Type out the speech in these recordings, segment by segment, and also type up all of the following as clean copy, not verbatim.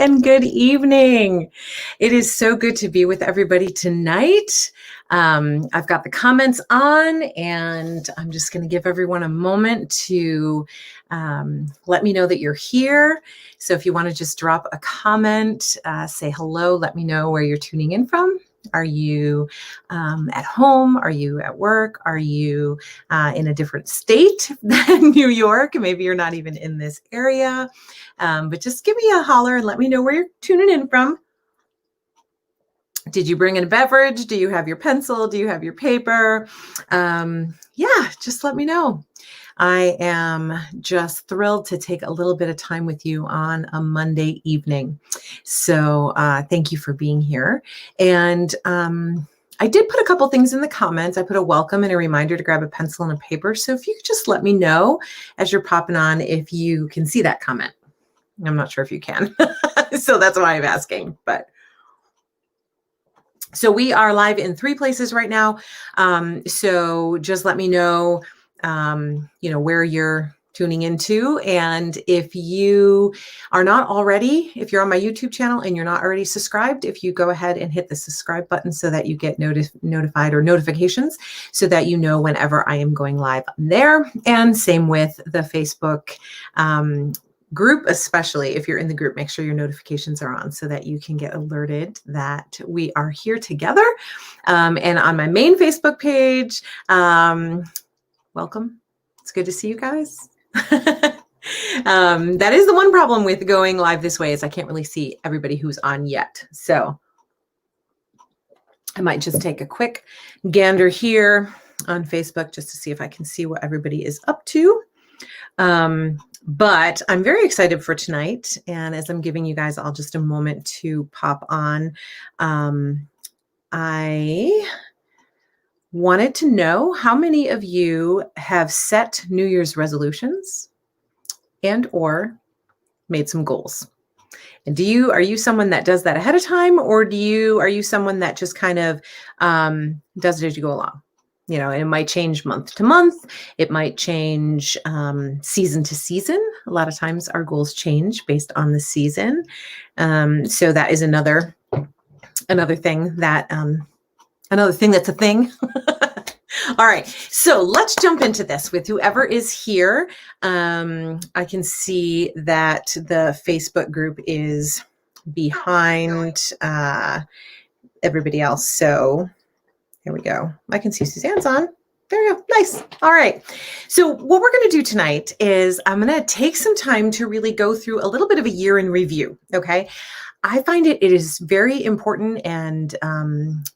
and good evening. It is so good to be with everybody tonight. I've got the comments on, and I'm just going to give everyone a moment to let me know that you're here. So if you want to just drop a comment, say hello, let me know where you're tuning in from. Are you at home? Are you at work? Are you in a different state than New York? Maybe you're not even in this area, but just give me a holler and let me know where you're tuning in from. Did you bring in a beverage? Do you have your pencil? Do you have your paper? Yeah, just let me know. I am just thrilled to take a little bit of time with you on a Monday evening. So thank you for being here. And I did put a couple things in the comments. I put a welcome and a reminder to grab a pencil and a paper. So if you could just let me know as you're popping on if you can see that comment. I'm not sure if you can. So that's why I'm asking. But so we are live in 3 places right now. So just let me know where you're tuning into. And if you are not already, if you're on my YouTube channel and you're not already subscribed, if you go ahead and hit the subscribe button so that you get notified or notifications so that you know whenever I am going live there. And same with the Facebook group, especially if you're in the group, make sure your notifications are on so that you can get alerted that we are here together. And on my main Facebook page, welcome. It's good to see you guys. That is the one problem with going live this way is I can't really see everybody who's on yet. So I might just take a quick gander here on Facebook just to see if I can see what everybody is up to. But I'm very excited for tonight. And as I'm giving you guys all just a moment to pop on, I wanted to know how many of you have set New Year's resolutions and or made some goals. And are you someone that does that ahead of time, or are you someone that just kind of does it as you go along? You know, and it might change month to month. It might change season to season. A lot of times our goals change based on the season. So that is another thing that's a thing. All right, so let's jump into this with whoever is here. I can see that the Facebook group is behind everybody else. So here we go. I can see Suzanne's on. There you go. Nice. All right. So what we're going to do tonight is I'm going to take some time to really go through a little bit of a year in review. Okay. I find it is very important and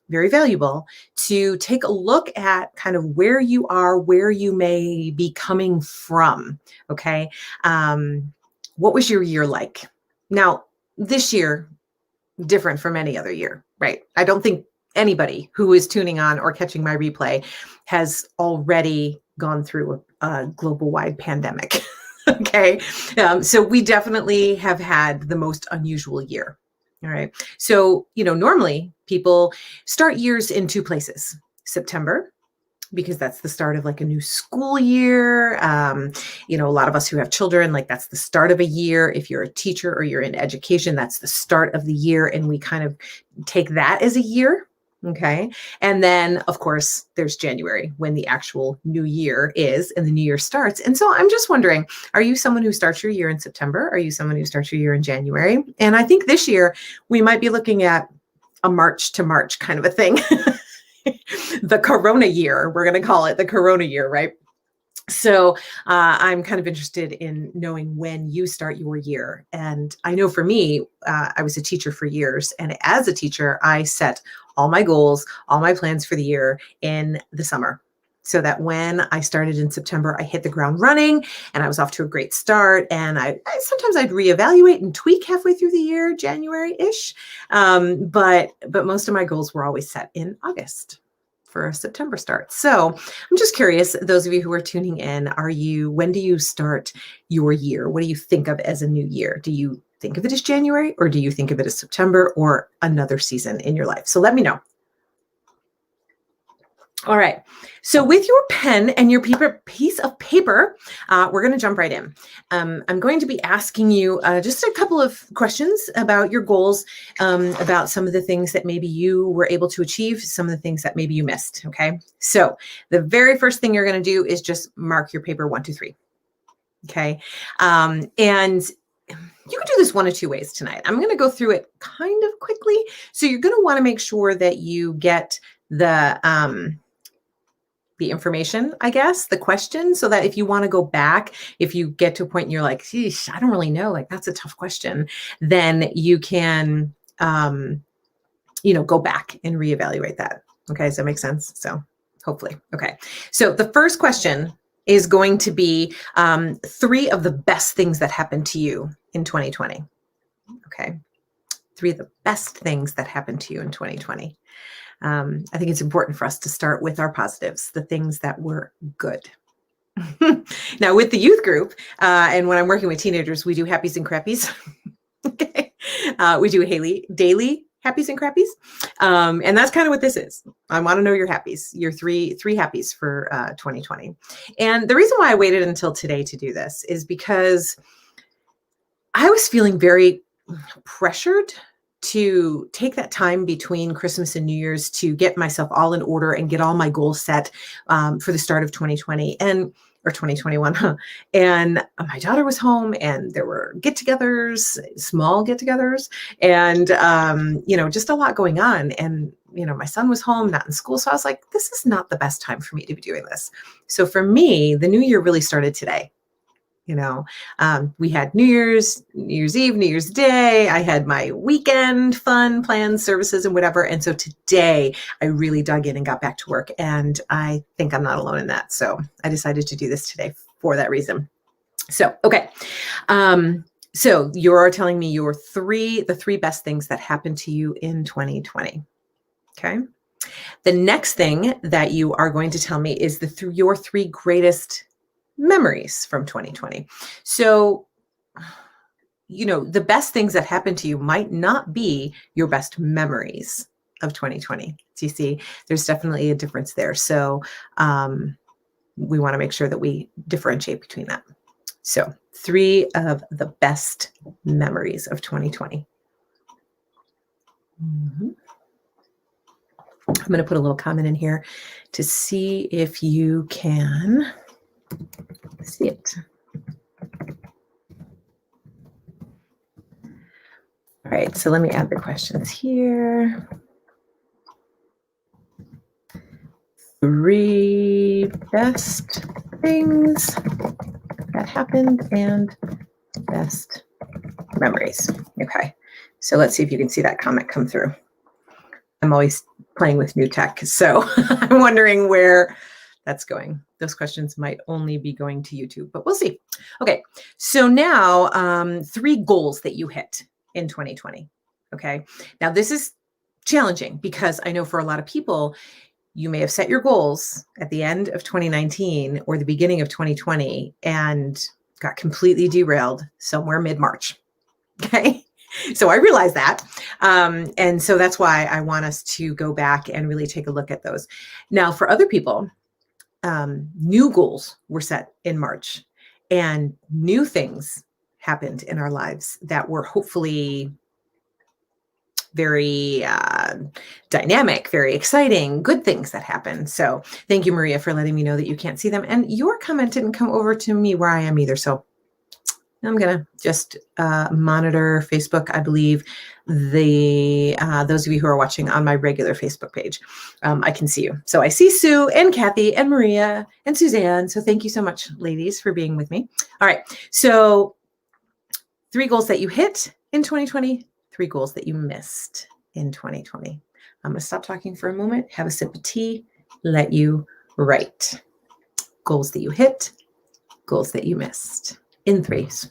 very valuable to take a look at kind of where you are, where you may be coming from. Okay. What was your year like? Now, this year, different from any other year, right? I don't think anybody who is tuning on or catching my replay has already gone through a global-wide pandemic. Okay. So we definitely have had the most unusual year. All right. So, normally people start years in 2 places. September, because that's the start of like a new school year. A lot of us who have children, like that's the start of a year. If you're a teacher or you're in education, that's the start of the year. And we kind of take that as a year. Okay. And then of course there's January when the actual new year is and the new year starts. And so I'm just wondering, are you someone who starts your year in September? Are you someone who starts your year in January? And I think this year we might be looking at a March to March kind of a thing. The Corona year, we're going to call it the Corona year, right? So I'm kind of interested in knowing when you start your year. And I know for me, I was a teacher for years. And as a teacher, I set all my goals, all my plans for the year in the summer. So that when I started in September, I hit the ground running and I was off to a great start. And sometimes I'd reevaluate and tweak halfway through the year, January-ish. But most of my goals were always set in August for a September start. So I'm just curious, those of you who are tuning in, when do you start your year? What do you think of as a new year? Do you think of it as January, or do you think of it as September or another season in your life? So let me know. All right. So with your pen and your piece of paper, we're going to jump right in. I'm going to be asking you just a couple of questions about your goals, about some of the things that maybe you were able to achieve, some of the things that maybe you missed. Okay. So the very first thing you're going to do is just mark your paper 1, 2, 3. Okay. And you can do this one of two ways tonight. I'm going to go through it kind of quickly. So you're going to want to make sure that you get the information, I guess, the question, so that if you want to go back, if you get to a point and you're like, geez, I don't really know, like that's a tough question, then you can, go back and reevaluate that. Okay. Does that make sense? So hopefully. Okay. So the first question is going to be 3 of the best things that happened to you in 2020. Okay. 3 of the best things that happened to you in 2020. I think it's important for us to start with our positives, the things that were good. Now, with the youth group, and when I'm working with teenagers, we do happies and crappies. Okay. We do daily happies and crappies. And that's kind of what this is. I want to know your happies, your three happies for 2020. And the reason why I waited until today to do this is because I was feeling very pressured to take that time between Christmas and New Year's to get myself all in order and get all my goals set for the start of 2020 or 2021. Huh? And my daughter was home and there were get-togethers, small get-togethers, and, just a lot going on. And, my son was home, not in school. So I was like, this is not the best time for me to be doing this. So for me, the new year really started today. We had New Year's Eve, New Year's Day. I had my weekend fun plans, services, and whatever. And so today I really dug in and got back to work. And I think I'm not alone in that. So I decided to do this today for that reason. So, okay. So you're telling me the 3 best things that happened to you in 2020. Okay. The next thing that you are going to tell me is your 3 greatest memories from 2020. So, the best things that happened to you might not be your best memories of 2020. So you see, there's definitely a difference there. So we want to make sure that we differentiate between that. So 3 of the best memories of 2020. Mm-hmm. I'm going to put a little comment in here to see if you can see it. All right, so let me add the questions here. 3 best things that happened and best memories. Okay, so let's see if you can see that comment come through. I'm always playing with new tech, so I'm wondering where that's going. Those questions might only be going to YouTube, but we'll see. Okay, so now 3 goals that you hit in 2020. Okay, now this is challenging because I know for a lot of people, you may have set your goals at the end of 2019 or the beginning of 2020 and got completely derailed somewhere mid-March. Okay. So I realize that. And so that's why I want us to go back and really take a look at those. Now, for other people, new goals were set in March and new things happened in our lives that were hopefully very dynamic, very exciting, good things that happened. So thank you, Maria, for letting me know that you can't see them. And your comment didn't come over to me where I am either. So I'm going to just monitor Facebook. I believe those of you who are watching on my regular Facebook page, I can see you. So I see Sue and Kathy and Maria and Suzanne. So thank you so much, ladies, for being with me. All right. So 3 goals that you hit in 2020, 3 goals that you missed in 2020. I'm going to stop talking for a moment, have a sip of tea, let you write. Goals that you hit, goals that you missed. In 3s.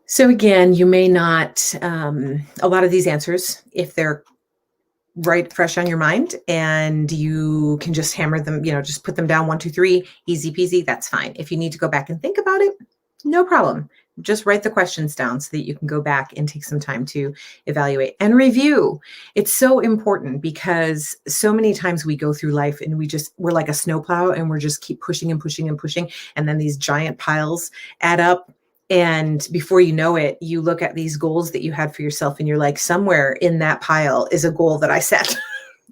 So again, you may not, a lot of these answers, if they're right fresh on your mind, and you can just hammer them, just put them down, 1, 2, 3, easy peasy. That's fine. If you need to go back and think about it, no problem. Just write the questions down so that you can go back and take some time to evaluate and review. It's so important because so many times we go through life and we're like a snowplow and we're just keep pushing and pushing and pushing. And then these giant piles add up. And before you know it, you look at these goals that you had for yourself and you're like, somewhere in that pile is a goal that I set.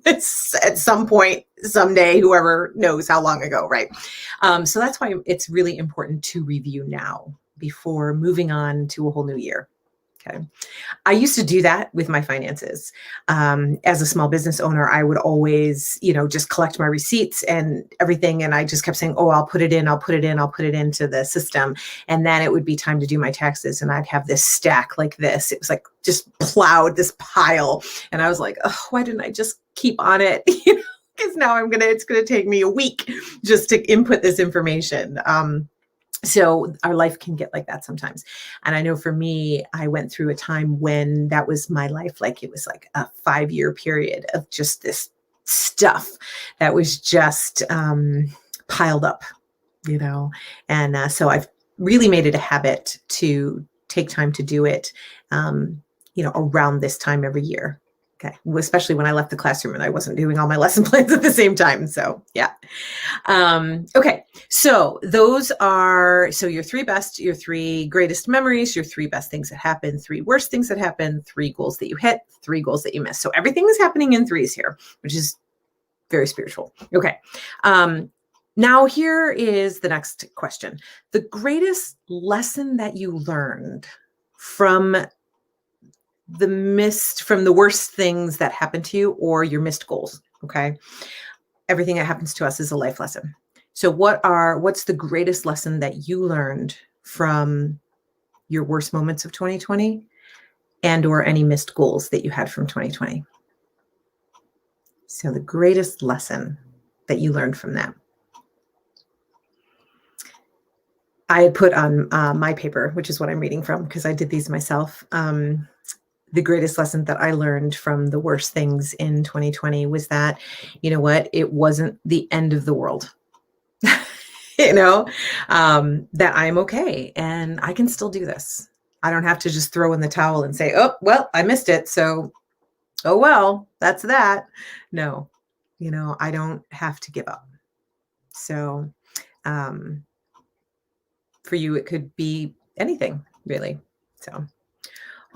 It's at some point, someday, whoever knows how long ago, right? So that's why it's really important to review now before moving on to a whole new year. Okay. I used to do that with my finances. As a small business owner, I would always, just collect my receipts and everything. And I just kept saying, oh, I'll put it into the system. And then it would be time to do my taxes. And I'd have this stack like this. It was like just plowed, this pile. And I was like, oh, why didn't I just keep on it? Because now it's going to take me a week just to input this information. So our life can get like that sometimes. And I know for me, I went through a time when that was my life. Like it was like a 5-year period of just this stuff that was just piled up, And so I've really made it a habit to take time to do it, around this time every year. Okay. Especially when I left the classroom and I wasn't doing all my lesson plans at the same time. So yeah. Okay. So those are, your 3 best, your 3 greatest memories, your 3 best things that happened, 3 worst things that happened, 3 goals that you hit, 3 goals that you missed. So everything is happening in 3s here, which is very spiritual. Okay. Now here is the next question. The greatest lesson that you learned from the worst things that happened to you or your missed goals. Okay. Everything that happens to us is a life lesson. So what's the greatest lesson that you learned from your worst moments of 2020 and or any missed goals that you had from 2020? So the greatest lesson that you learned from that. I had put on my paper, which is what I'm reading from because I did these myself. The greatest lesson that I learned from the worst things in 2020 was that, it wasn't the end of the world, that I'm okay and I can still do this. I don't have to just throw in the towel and say, oh, well, I missed it. So, oh, well, that's that. No, I don't have to give up. So, for you, it could be anything really. So.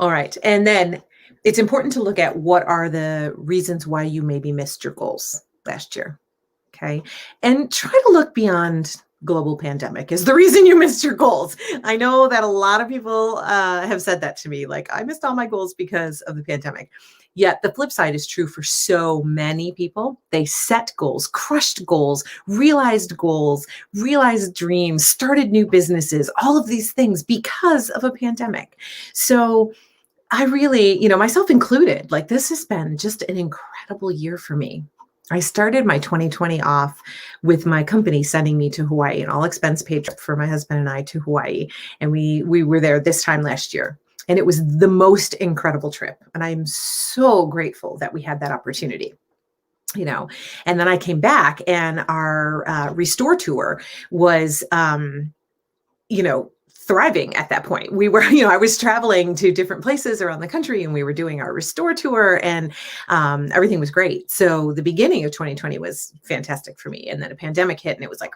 All right. And then it's important to look at what are the reasons why you maybe missed your goals last year. Okay. And try to look beyond global pandemic is the reason you missed your goals. I know that a lot of people have said that to me, like I missed all my goals because of the pandemic. Yet the flip side is true for so many people. They set goals, crushed goals, realized dreams, started new businesses, all of these things because of a pandemic. So I really, myself included, like this has been just an incredible year for me. I started my 2020 off with my company sending me to Hawaii, an all expense paid trip for my husband and I to Hawaii. And we were there this time last year. And it was the most incredible trip. And I'm so grateful that we had that opportunity. And then I came back and our Restore tour was, thriving at that point. We were, I was traveling to different places around the country and we were doing our Restore tour and everything was great. So the beginning of 2020 was fantastic for me. And then a pandemic hit and it was like,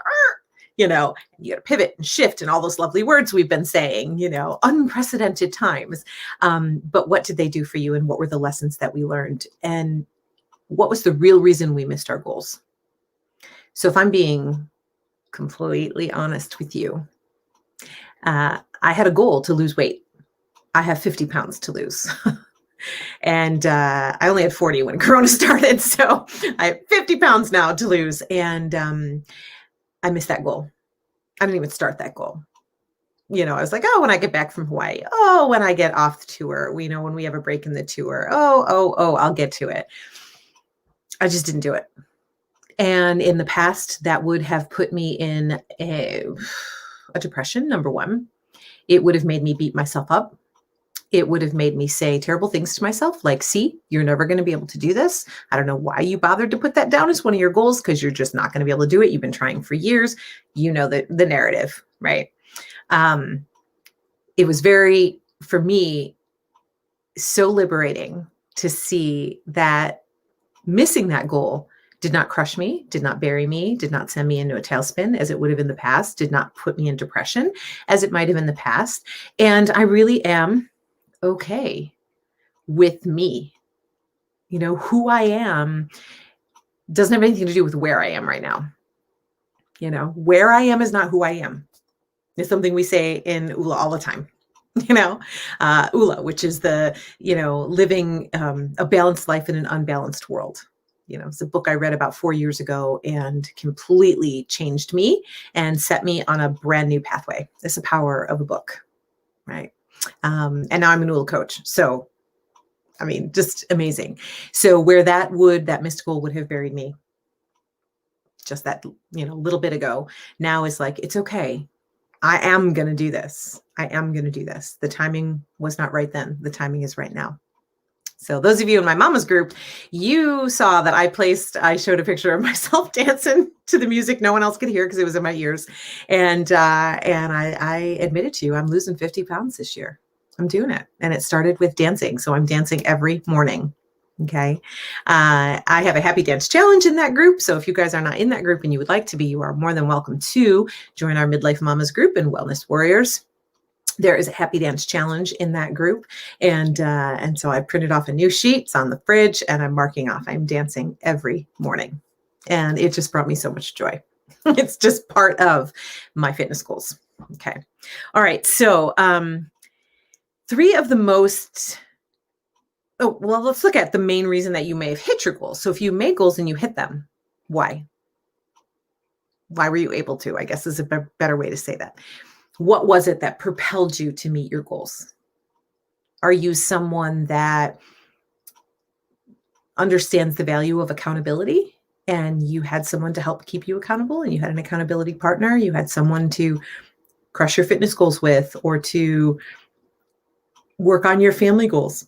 you got to pivot and shift and all those lovely words we've been saying, unprecedented times. But what did they do for you? And what were the lessons that we learned? And what was the real reason we missed our goals? So if I'm being completely honest with you, I had a goal to lose weight. I have 50 pounds to lose. And I only had 40 when Corona started. So I have 50 pounds now to lose. And I missed that goal. I didn't even start that goal. I was like, oh, when I get back from Hawaii. Oh, when I get off the tour. When we have a break in the tour. Oh, I'll get to it. I just didn't do it. And in the past, that would have put me in a depression, number one. It would have made me beat myself up. It would have made me say terrible things to myself, like, see, you're never going to be able to do this. I don't know why you bothered to put that down as one of your goals, because you're just not going to be able to do it. You've been trying for years. You know the narrative, right? It was very, for me, so liberating to see that missing that goal did not crush me, did not bury me, did not send me into a tailspin as it would have in the past, did not put me in depression as it might have in the past. And I really am okay with me. You know, who I am doesn't have anything to do with where I am right now. You know, where I am is not who I am. It's something we say in ULA all the time. You know, ULA, which is the, living a balanced life in an unbalanced world. You know, it's a book I read about 4 years ago and completely changed me and set me on a brand new pathway. It's the power of a book, right? And now I'm an ULA coach. So, I mean, just amazing. So where that missed goal would have buried me just that, little bit ago, now is like, it's okay. I am going to do this. I am going to do this. The timing was not right then. The timing is right now. So those of you in my mama's group, you saw that I showed a picture of myself dancing to the music. No one else could hear because it was in my ears. And I admitted to you, I'm losing 50 pounds this year. I'm doing it. And it started with dancing. So I'm dancing every morning. Okay. I have a happy dance challenge in that group. So if you guys are not in that group and you would like to be, you are more than welcome to join our Midlife Mamas group and Wellness Warriors. There is a happy dance challenge in that group. And so I printed off a new sheet. It's on the fridge and I'm marking off. I'm dancing every morning. And it just brought me so much joy. It's just part of my fitness goals. Okay. All right. So 3 of the most... Oh, well, let's look at the main reason that you may have hit your goals. So if you made goals and you hit them, why? Why were you able to? I guess is a better way to say that. What was it that propelled you to meet your goals? Are you someone that understands the value of accountability and you had someone to help keep you accountable and you had an accountability partner? You had someone to crush your fitness goals with or to work on your family goals?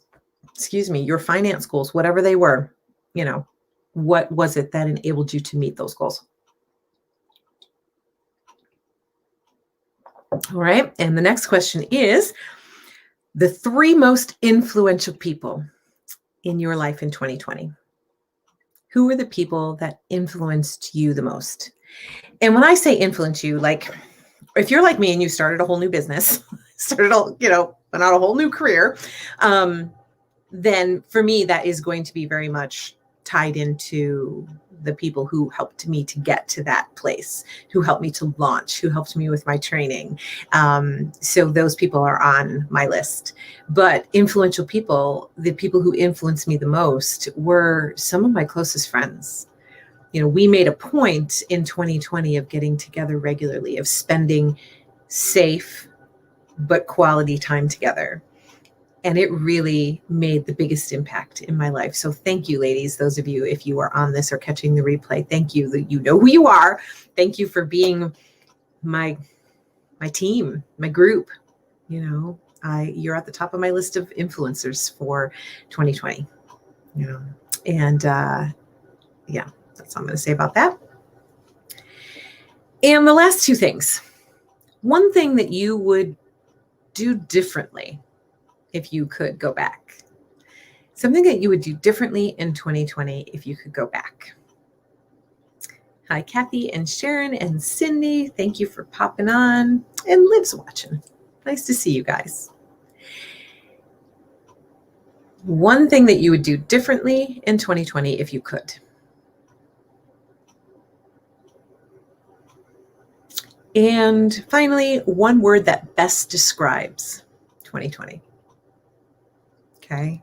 Your finance goals, whatever they were, what was it that enabled you to meet those goals? All right. And the next question is the 3 most influential people in your life in 2020. Who were the people that influenced you the most? And when I say influence you, like if you're like me and you started a whole new business, went on a whole new career, then for me, that is going to be very much tied into the people who helped me to get to that place, who helped me to launch, who helped me with my training. So those people are on my list. But influential people, the people who influenced me the most were some of my closest friends. We made a point in 2020 of getting together regularly, of spending safe but quality time together. And it really made the biggest impact in my life. So thank you, ladies, those of you, if you are on this or catching the replay, thank you. You know who you are. Thank you for being my team, my group. You're at the top of my list of influencers for 2020. And that's all I'm going to say about that. And the last 2 things. One thing that you would do differently if you could go back. Something that you would do differently in 2020 if you could go back. Hi, Kathy and Sharon and Cindy. Thank you for popping on. And Liv's watching. Nice to see you guys. One thing that you would do differently in 2020 if you could. And finally, one word that best describes 2020. Okay.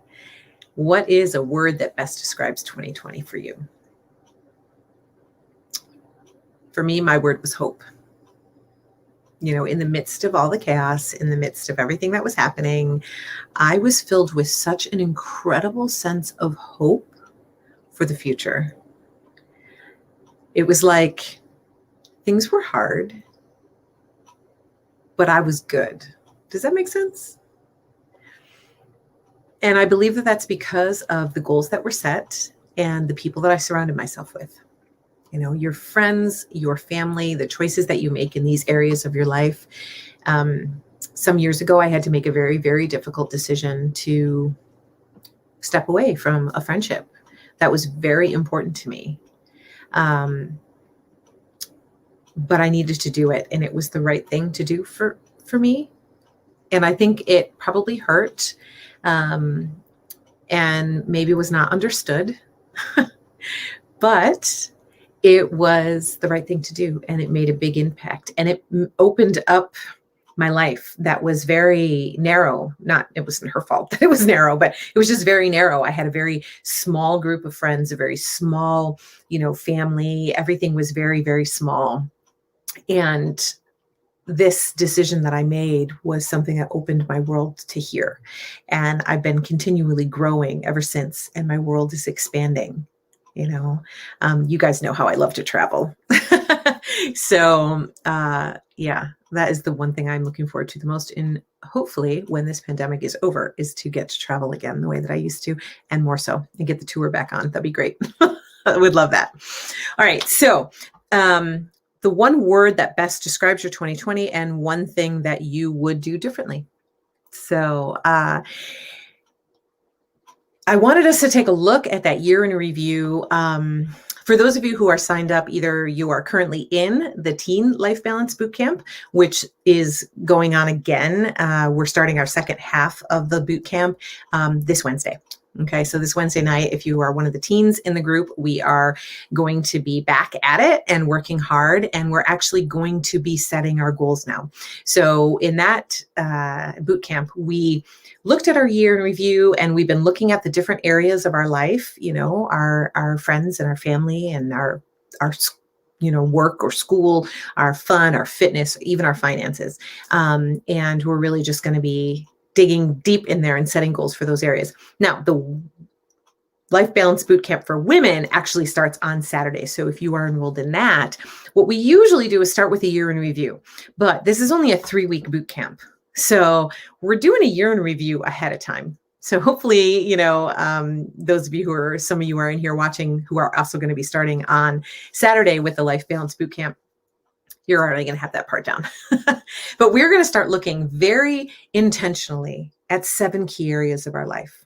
What is a word that best describes 2020 for you? For me, my word was hope. In the midst of all the chaos, in the midst of everything that was happening, I was filled with such an incredible sense of hope for the future. It was like things were hard, but I was good. Does that make sense? And I believe that that's because of the goals that were set and the people that I surrounded myself with. Your friends, your family, the choices that you make in these areas of your life. Some years ago, I had to make a very, very difficult decision to step away from a friendship that was very important to me. But I needed to do it, and it was the right thing to do for me. And I think it probably hurt, and maybe was not understood, but it was the right thing to do, and it made a big impact, and it opened up my life that was very narrow. It wasn't her fault that it was narrow, but it was just very narrow. I had a very small group of friends, a very small, family. Everything was very, very small. And this decision that I made was something that opened my world to here. And I've been continually growing ever since, and my world is expanding. You guys know how I love to travel. So, yeah, that is the one thing I'm looking forward to the most. And hopefully when this pandemic is over, is to get to travel again the way that I used to, and more so, and get the tour back on. That'd be great. I would love that. All right. So, the one word that best describes your 2020 and one thing that you would do differently. So, I wanted us to take a look at that year in review. For those of you who are signed up, either you are currently in the Teen Life Balance Bootcamp, which is going on again. We're starting our second half of the bootcamp this Wednesday. Okay, so this Wednesday night, if you are one of the teens in the group, we are going to be back at it and working hard, and we're actually going to be setting our goals now. So in that boot camp, we looked at our year in review, and we've been looking at the different areas of our life, our friends and our family and our work or school, our fun, our fitness, even our finances. And we're really just going to be digging deep in there and setting goals for those areas. Now, the Life Balance Bootcamp for women actually starts on Saturday. So if you are enrolled in that, what we usually do is start with a year in review, but this is only a 3-week bootcamp. So we're doing a year in review ahead of time. So hopefully, those of you some of you are in here watching who are also going to be starting on Saturday with the Life Balance Bootcamp, you're already going to have that part down. But we're going to start looking very intentionally at 7 key areas of our life.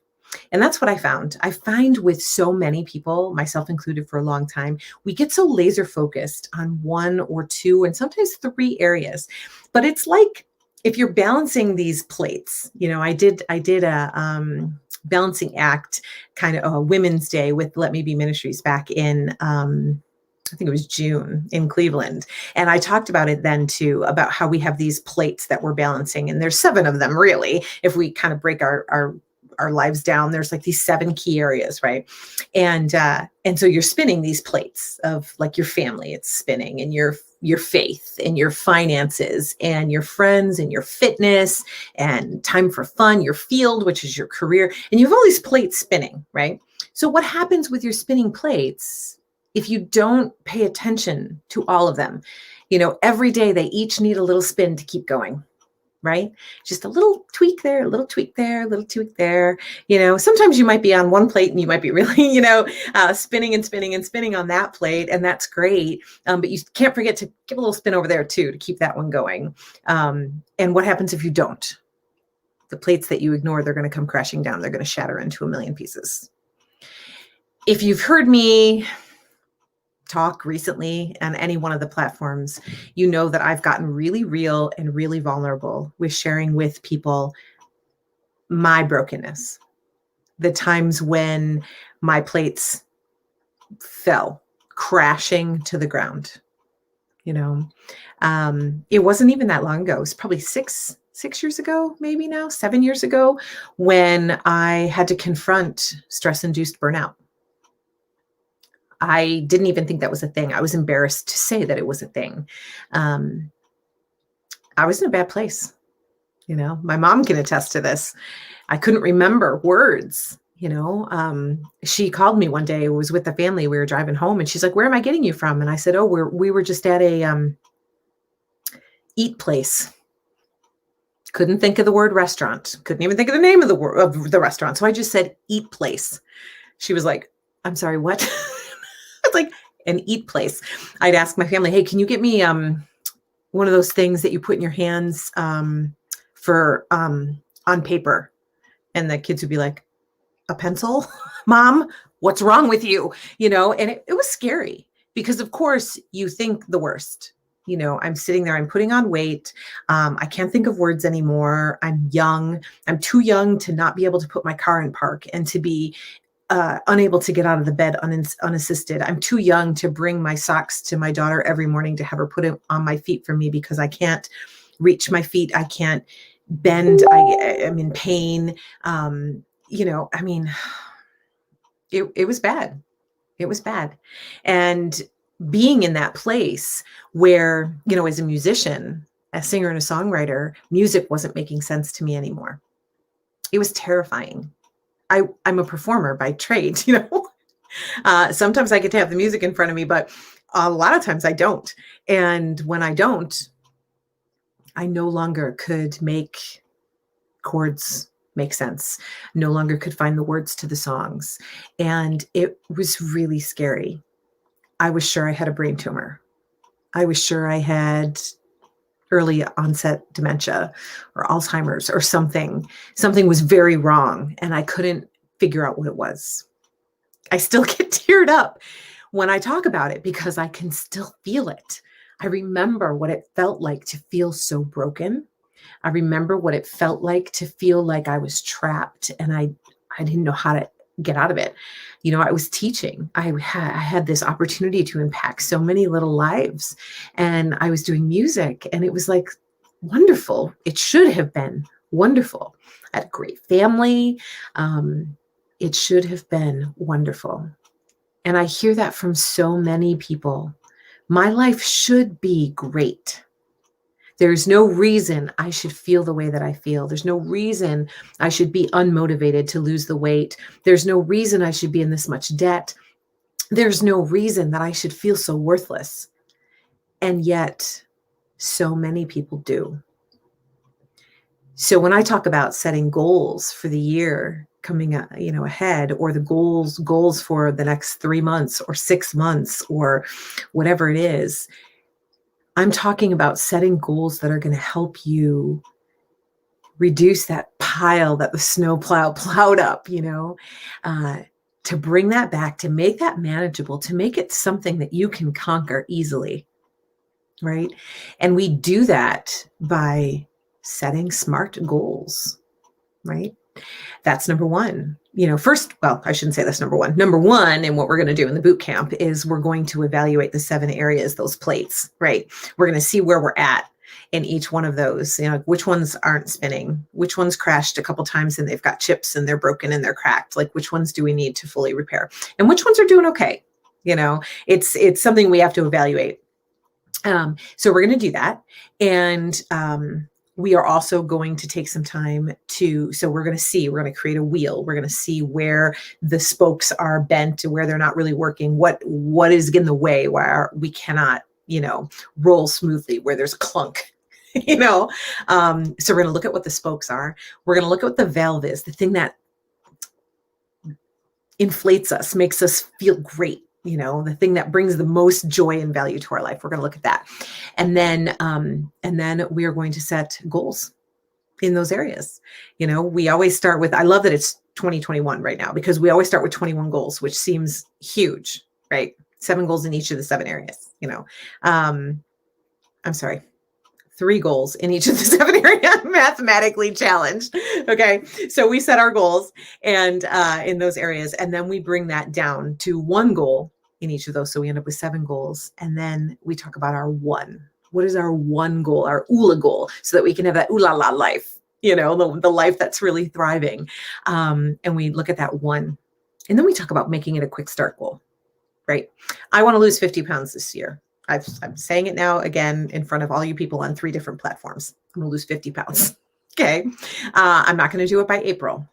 And that's what I found. I find with so many people, myself included for a long time, we get so laser focused on 1 or 2 and sometimes 3 areas. But it's like if you're balancing these plates, I did a balancing act, kind of a Women's Day with Let Me Be Ministries back in I think it was June in Cleveland. And I talked about it then too, about how we have these plates that we're balancing. And there's 7 of them really, if we kind of break our lives down. There's like these 7 key areas, right? And so you're spinning these plates of like your family, it's spinning, and your faith and your finances and your friends and your fitness and time for fun, your field, which is your career. And you have all these plates spinning, right? So what happens with your spinning plates if you don't pay attention to all of them? Every day they each need a little spin to keep going, right? Just a little tweak there, a little tweak there, a little tweak there. Sometimes you might be on one plate and you might be really, spinning and spinning and spinning on that plate. And that's great. But you can't forget to give a little spin over there too, to keep that one going. And what happens if you don't? The plates that you ignore, they're going to come crashing down. They're going to shatter into a million pieces. If you've heard me talk recently on any one of the platforms, you know that I've gotten really real and really vulnerable with sharing with people my brokenness, the times when my plates fell crashing to the ground. It wasn't even that long ago. It was probably six years ago, maybe now 7 years ago, when I had to confront stress-induced burnout. I didn't even think that was a thing. I was embarrassed to say that it was a thing. I was in a bad place. My mom can attest to this. I couldn't remember words. She called me one day. It was with the family. We were driving home, and she's like, "Where am I getting you from?" And I said, "Oh, we were just at a eat place." Couldn't think of the word restaurant. Couldn't even think of the name of the restaurant. So I just said eat place. She was like, I'm sorry, what? It's like an eat place. I'd ask my family, hey, can you get me one of those things that you put in your hands for on paper? And the kids would be like, a pencil? Mom, what's wrong with you? And it was scary because of course you think the worst. I'm sitting there, I'm putting on weight. I can't think of words anymore. I'm young. I'm too young to not be able to put my car in park and to be unable to get out of the bed unassisted. I'm too young to bring my socks to my daughter every morning to have her put it on my feet for me because I can't reach my feet. I can't bend. I'm in pain. It was bad. It was bad. And being in that place where, as a musician, a singer and a songwriter, music wasn't making sense to me anymore. It was terrifying. I'm a performer by trade, sometimes I get to have the music in front of me, but a lot of times I don't. And when I don't, I no longer could make chords make sense, no longer could find the words to the songs. And it was really scary. I was sure I had a brain tumor. I was sure I had early onset dementia or Alzheimer's or something. Something was very wrong and I couldn't figure out what it was. I still get teared up when I talk about it because I can still feel it. I remember what it felt like to feel so broken. I remember what it felt like to feel like I was trapped and I didn't know how to get out of it. I was teaching. I had this opportunity to impact so many little lives and I was doing music and it was like wonderful. It should have been wonderful. I had a great family. It should have been wonderful. And I hear that from so many people. My life should be great. There's no reason I should feel the way that I feel. There's no reason I should be unmotivated to lose the weight. There's no reason I should be in this much debt. There's no reason that I should feel so worthless. And yet, so many people do. So when I talk about setting goals for the year coming ahead, or the goals for the next 3 months or 6 months or whatever it is, I'm talking about setting goals that are going to help you reduce that pile that the snowplow plowed up, to bring that back, to make that manageable, to make it something that you can conquer easily, right? And we do that by setting smart goals, right? That's number one. I shouldn't say that's number one. Number one, and what we're going to do in the boot camp is we're going to evaluate the 7 areas, those plates, right? We're going to see where we're at in each one of those, which ones aren't spinning, which ones crashed a couple times and they've got chips and they're broken and they're cracked. Like which ones do we need to fully repair and which ones are doing okay? It's something we have to evaluate. So we're going to do that. And, we are also going to take some time we're going to create a wheel. We're going to see where the spokes are bent, where they're not really working, what is in the way, where we cannot, roll smoothly, where there's clunk, So we're going to look at what the spokes are. We're going to look at what the valve is, the thing that inflates us, makes us feel great. The thing that brings the most joy and value to our life. We're going to look at that. And then we are going to set goals in those areas. We always start with, I love that it's 2021 right now because we always start with 21 goals, which seems huge, right? 7 goals in each of the 7 areas, I'm sorry. 3 goals in each of the 7 areas, mathematically challenged. Okay. So we set our goals and in those areas, and then we bring that down to 1 goal in each of those. So we end up with 7 goals. And then we talk about our one. What is our one goal, our oola goal, so that we can have that ooh la la life, the life that's really thriving. And we look at that one. And then we talk about making it a quick start goal, right? I want to lose 50 pounds this year. I'm saying it now again in front of all you people on 3 different platforms. I'm going to lose 50 pounds. Okay. I'm not going to do it by April.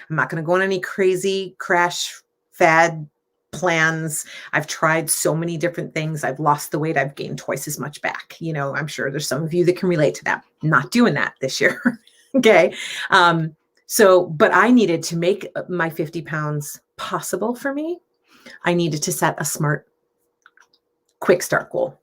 I'm not going to go on any crazy crash fad plans. I've tried so many different things. I've lost the weight. I've gained twice as much back. I'm sure there's some of you that can relate to that. I'm not doing that this year. Okay. But I needed to make my 50 pounds possible for me. I needed to set a smart, quick start goal.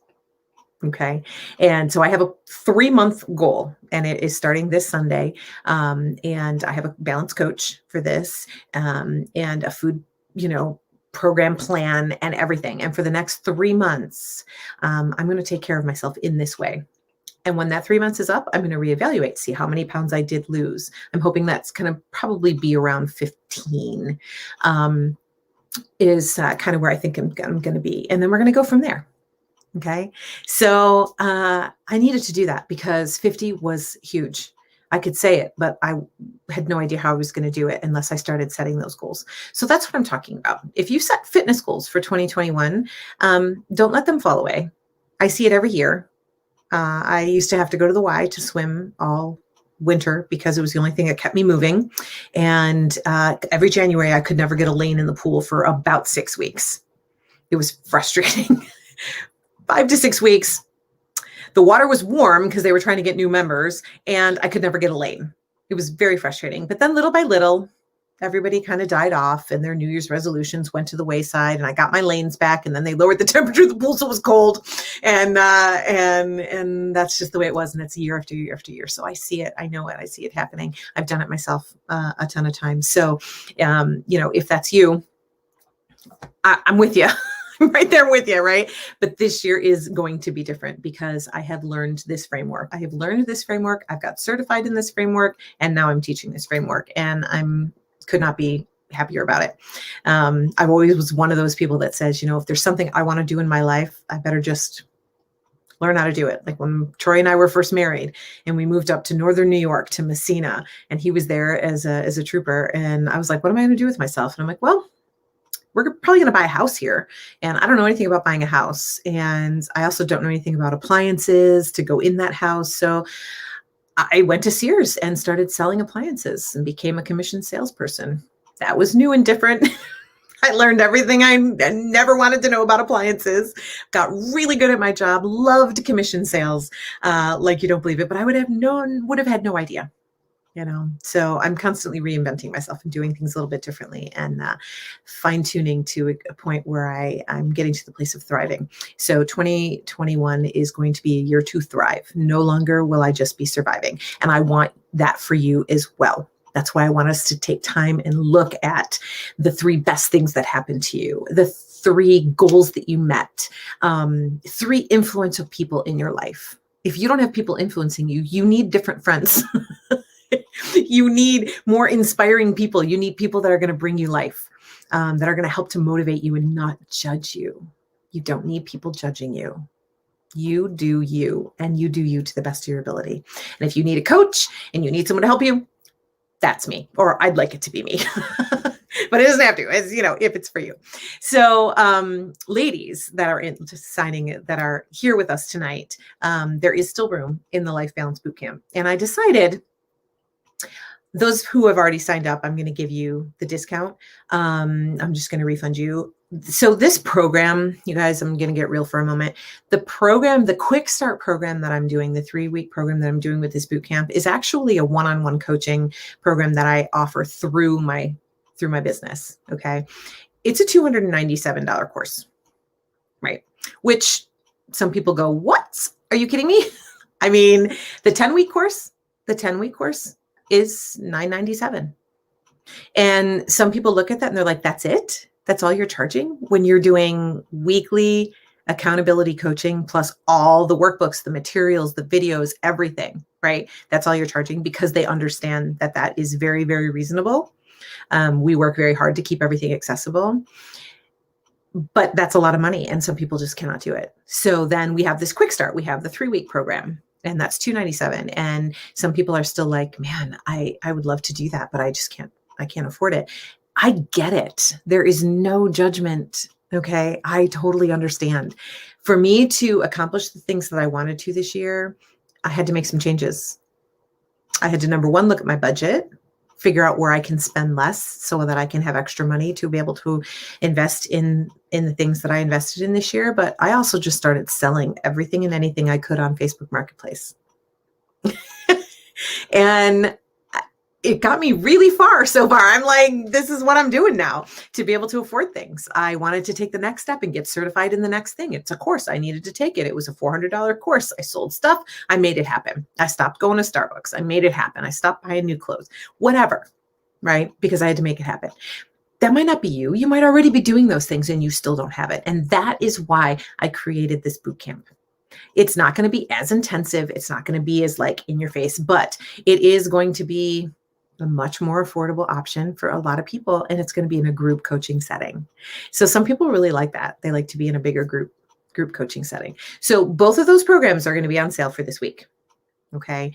Okay. And so I have a 3-month goal, and it is starting this Sunday. And I have a balance coach for this, and a food, program plan and everything. And for the next 3 months, I'm going to take care of myself in this way. And when that 3 months is up, I'm going to reevaluate, see how many pounds I did lose. I'm hoping that's going to probably be around 15, is kind of where I think I'm going to be. And then we're going to go from there. Okay. So I needed to do that because 50 was huge. I could say it, but I had no idea how I was going to do it unless I started setting those goals. So that's what I'm talking about. If you set fitness goals for 2021, don't let them fall away. I see it every year. I used to have to go to the Y to swim all winter because it was the only thing that kept me moving. And every January, I could never get a lane in the pool for about 6 weeks. It was frustrating. 5 to 6 weeks. The water was warm because they were trying to get new members, and I could never get a lane. It was very frustrating. But then little by little, everybody kind of died off, and their New Year's resolutions went to the wayside, and I got my lanes back, and then they lowered the temperature of the pool so it was cold. And that's just the way it was. And it's year after year after year. So I see it. I know it. I see it happening. I've done it myself a ton of times. So, if that's you, I'm with you. I'm right there with you, right? But this year is going to be different because I have learned this framework. I have learned this framework. I've got certified in this framework, and now I'm teaching this framework, and could not be happier about it. I've always was one of those people that says, if there's something I want to do in my life, I better just learn how to do it. Like when Troy and I were first married and we moved up to Northern New York to Messina, and he was there as a trooper. And I was like, what am I going to do with myself? And I'm like, well, we're probably going to buy a house here. And I don't know anything about buying a house. And I also don't know anything about appliances to go in that house. So I went to Sears and started selling appliances and became a commissioned salesperson. That was new and different. I learned everything I never wanted to know about appliances, got really good at my job, loved commission sales, like you don't believe it, but I would have had no idea. So I'm constantly reinventing myself and doing things a little bit differently and fine tuning to a point where I'm getting to the place of thriving. So 2021 is going to be a year to thrive. No longer will I just be surviving. And I want that for you as well. That's why I want us to take time and look at the 3 best things that happened to you, the 3 goals that you met, 3 influential people in your life. If you don't have people influencing you, you need different friends. You need more inspiring people. You need people that are going to bring you life, that are going to help to motivate you and not judge you. You don't need people judging you. You do you, and you do you to the best of your ability. And if you need a coach and you need someone to help you, that's me, or I'd like it to be me. But it doesn't have to, if it's for you. So ladies that are that are here with us tonight, there is still room in the Life Balance Bootcamp. And I decided, those who have already signed up, I'm going to give you the discount. I'm just going to refund you. So this program, you guys, I'm going to get real for a moment. The program, the Quick Start program that I'm doing, the 3-week program that I'm doing with this bootcamp, is actually a one-on-one coaching program that I offer through my business. Okay. It's a $297 course, right? Which some people go, what? Are you kidding me? I mean, the 10-week course is $997. And some people look at that and they're like, that's it? That's all you're charging when you're doing weekly accountability coaching plus all the workbooks, the materials, the videos, everything, right? That's all you're charging, because they understand that is very, very reasonable. We work very hard to keep everything accessible, but that's a lot of money. And some people just cannot do it. So then we have this Quick Start. We have the 3-week program. And that's $297. And some people are still like, man, I would love to do that, but I can't afford it. I get it. There is no judgment. Okay. I totally understand. For me to accomplish the things that I wanted to this year, I had to make some changes. I had to, number one, look at my budget, figure out where I can spend less so that I can have extra money to be able to invest in the things that I invested in this year. But I also just started selling everything and anything I could on Facebook Marketplace. And it got me really far so far. I'm like, this is what I'm doing now to be able to afford things. I wanted to take the next step and get certified in the next thing. It's a course. I needed to take it. It was a $400 course. I sold stuff. I made it happen. I stopped going to Starbucks. I made it happen. I stopped buying new clothes, whatever, right? Because I had to make it happen. That might not be you. You might already be doing those things and you still don't have it. And that is why I created this boot camp. It's not going to be as intensive. It's not going to be as like in your face, but it is going to be a much more affordable option for a lot of people. And it's going to be in a group coaching setting. So some people really like that. They like to be in a bigger group coaching setting. So both of those programs are going to be on sale for this week. Okay.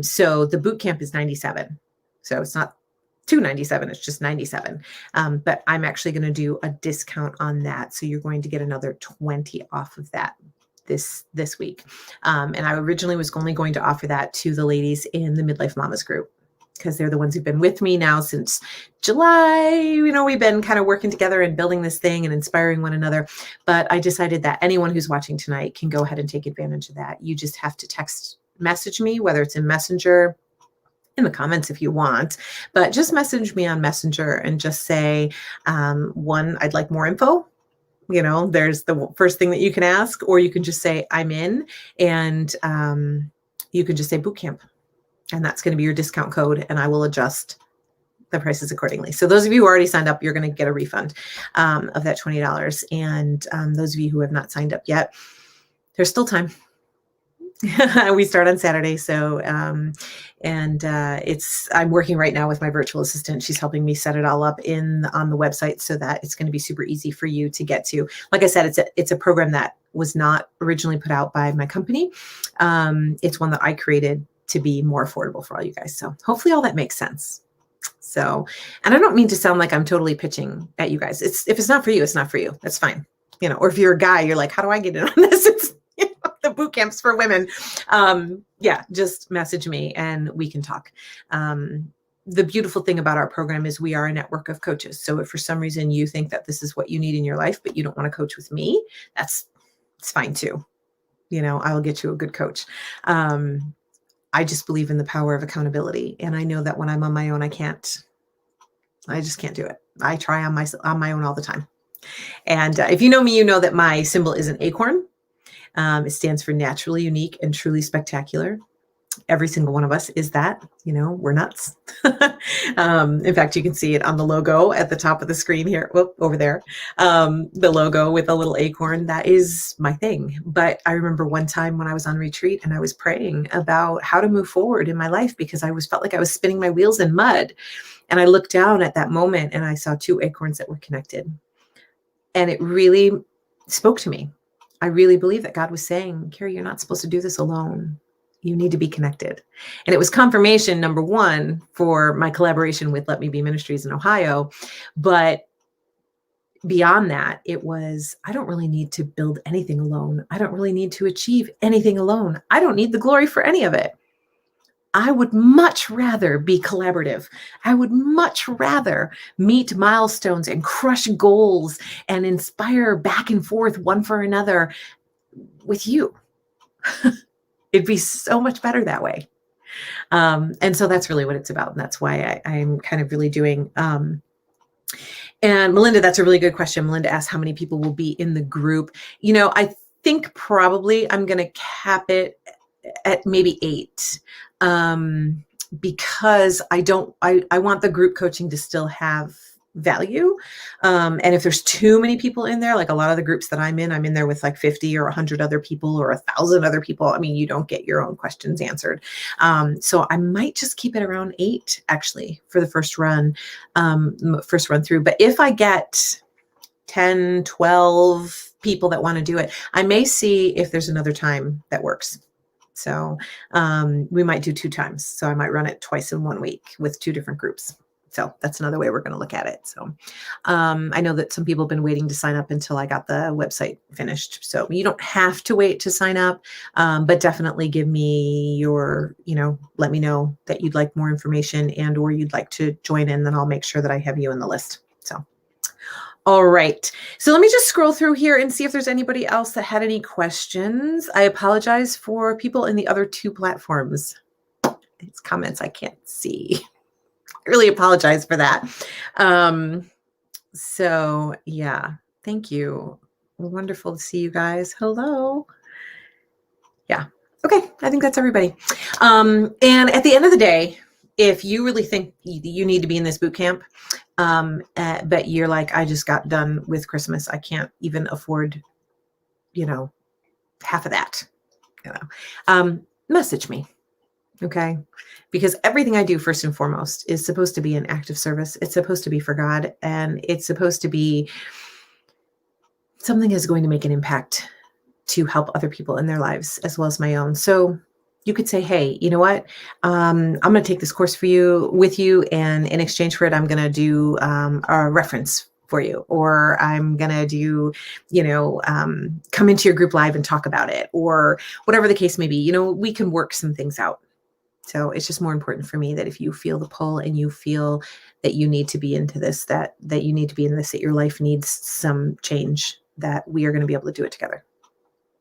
So the boot camp is $97. So it's not $297, it's just $97. But I'm actually going to do a discount on that. So you're going to get another 20 off of that this week. And I originally was only going to offer that to the ladies in the Midlife Mamas group, because they're the ones who've been with me now since July. You know, we've been kind of working together and building this thing and inspiring one another. But I decided that anyone who's watching tonight can go ahead and take advantage of that. You just have to message me, whether it's in Messenger, in the comments if you want, but just message me on Messenger and just say, one, I'd like more info. You know, there's the first thing that you can ask, or you can just say, I'm in, and you can just say bootcamp. And that's going to be your discount code, and I will adjust the prices accordingly. So those of you who already signed up, you're going to get a refund of that $20. And those of you who have not signed up yet, there's still time. We start on Saturday. So, I'm working right now with my virtual assistant. She's helping me set it all up on the website so that it's going to be super easy for you to get to. Like I said, it's a program that was not originally put out by my company. It's one that I created to be more affordable for all you guys. So hopefully all that makes sense. So, and I don't mean to sound like I'm totally pitching at you guys. If it's not for you, it's not for you. That's fine. You know, or if you're a guy, you're like, how do I get in on this? It's, you know, the boot camps for women. Yeah, just message me and we can talk. The beautiful thing about our program is we are a network of coaches. So if for some reason you think that this is what you need in your life, but you don't want to coach with me, it's fine too. You know, I will get you a good coach. I just believe in the power of accountability. And I know that when I'm on my own, I just can't do it. I try on my own all the time. And if you know me, you know that my symbol is an acorn. It stands for naturally unique and truly spectacular. Every single one of us is that, you know, we're nuts. In fact, you can see it on the logo at the top of the screen here. Whoop, over there. The logo with a little acorn, that is my thing. But I remember one time when I was on retreat and I was praying about how to move forward in my life because I felt like I was spinning my wheels in mud. And I looked down at that moment and I saw two acorns that were connected. And it really spoke to me. I really believe that God was saying, Carrie, you're not supposed to do this alone. You need to be connected. And it was confirmation, number one, for my collaboration with Let Me Be Ministries in Ohio. But beyond that, it was, I don't really need to build anything alone. I don't really need to achieve anything alone. I don't need the glory for any of it. I would much rather be collaborative. I would much rather meet milestones and crush goals and inspire back and forth one for another with you. It'd be so much better that way. And so that's really what it's about. And that's why I'm kind of really doing. And Melinda, that's a really good question. Melinda asked how many people will be in the group. You know, I think probably I'm going to cap it at maybe 8. Because I want the group coaching to still have value. And if there's too many people in there, like a lot of the groups that I'm in there with like 50 or 100 other people or 1,000 other people. I mean, you don't get your own questions answered. So I might just keep it around 8 actually for the first run through. But if I get 10, 12 people that want to do it, I may see if there's another time that works. So we might do 2 times. So I might run it twice in 1 week with 2 different groups. So that's another way we're going to look at it. So I know that some people have been waiting to sign up until I got the website finished. So you don't have to wait to sign up, but definitely give me let me know that you'd like more information and or you'd like to join in. Then I'll make sure that I have you in the list. So. All right. So let me just scroll through here and see if there's anybody else that had any questions. I apologize for people in the other 2 platforms. These comments I can't see. really apologize for that. So yeah, thank you. Wonderful to see you guys. Hello. Yeah. Okay. I think that's everybody. And at the end of the day, if you really think you need to be in this boot camp, but you're like, I just got done with Christmas. I can't even afford, half of that, message me. Okay. Because everything I do, first and foremost, is supposed to be an act of service. It's supposed to be for God, and it's supposed to be something that's going to make an impact to help other people in their lives as well as my own. So you could say, hey, you know what? I'm going to take this course with you. And in exchange for it, I'm going to do a reference for you, or I'm going to do, come into your group live and talk about it, or whatever the case may be. We can work some things out. So it's just more important for me that if you feel the pull and you feel that you need to be into this, that you need to be in this, that your life needs some change, that we are going to be able to do it together.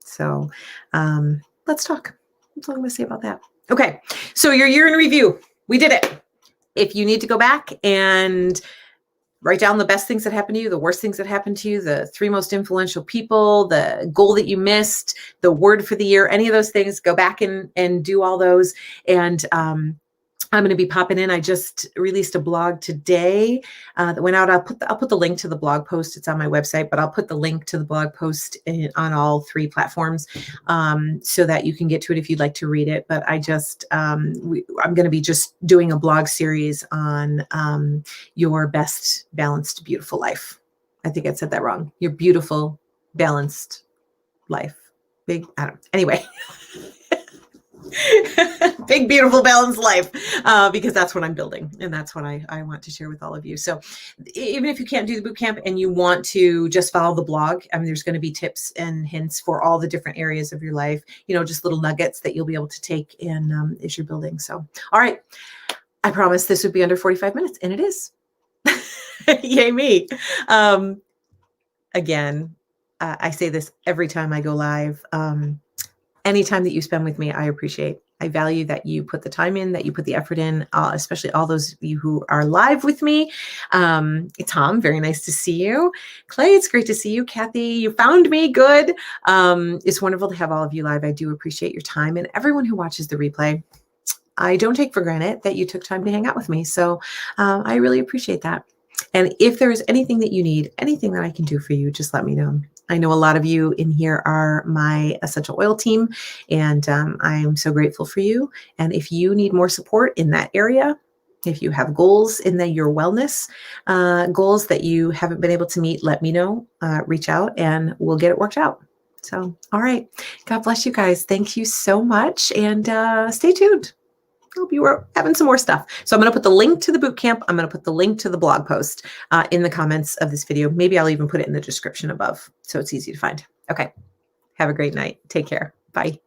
So let's talk. That's all I'm going to say about that. Okay. So your year in review, we did it. If you need to go back and write down the best things that happened to you, the worst things that happened to you, the 3 most influential people, the goal that you missed, the word for the year, any of those things, go back and do all those. And I'm going to be popping in. I just released a blog today that went out. I'll put the link to the blog post. It's on my website, but I'll put the link to the blog post on all 3 platforms so that you can get to it if you'd like to read it. But I'm going to be just doing a blog series on your best balanced, beautiful life. I think I said that wrong. Your beautiful, balanced life. I don't know. Anyway. Big, beautiful, balanced life, because that's what I'm building, and that's what I want to share with all of you. So even if you can't do the boot camp and you want to just follow the blog, there's going to be tips and hints for all the different areas of your life, just little nuggets that you'll be able to take in as you're building. So, all right. I promised this would be under 45 minutes, and it is. Yay me. Again, I say this every time I go live. Any time that you spend with me, I appreciate. I value that you put the time in, that you put the effort in, especially all those of you who are live with me. Tom, very nice to see you. Clay, it's great to see you. Kathy, you found me. Good. It's wonderful to have all of you live. I do appreciate your time, and everyone who watches the replay. I don't take for granted that you took time to hang out with me. So I really appreciate that. And if there is anything that you need, anything that I can do for you, just let me know. I know a lot of you in here are my essential oil team, and I'm so grateful for you. And if you need more support in that area, if you have goals in your wellness goals that you haven't been able to meet, let me know, reach out, and we'll get it worked out. So, all right. God bless you guys. Thank you so much. And stay tuned. Hope you were having some more stuff. So I'm going to put the link to the bootcamp. I'm going to put the link to the blog post in the comments of this video. Maybe I'll even put it in the description above so it's easy to find. Okay. Have a great night. Take care. Bye.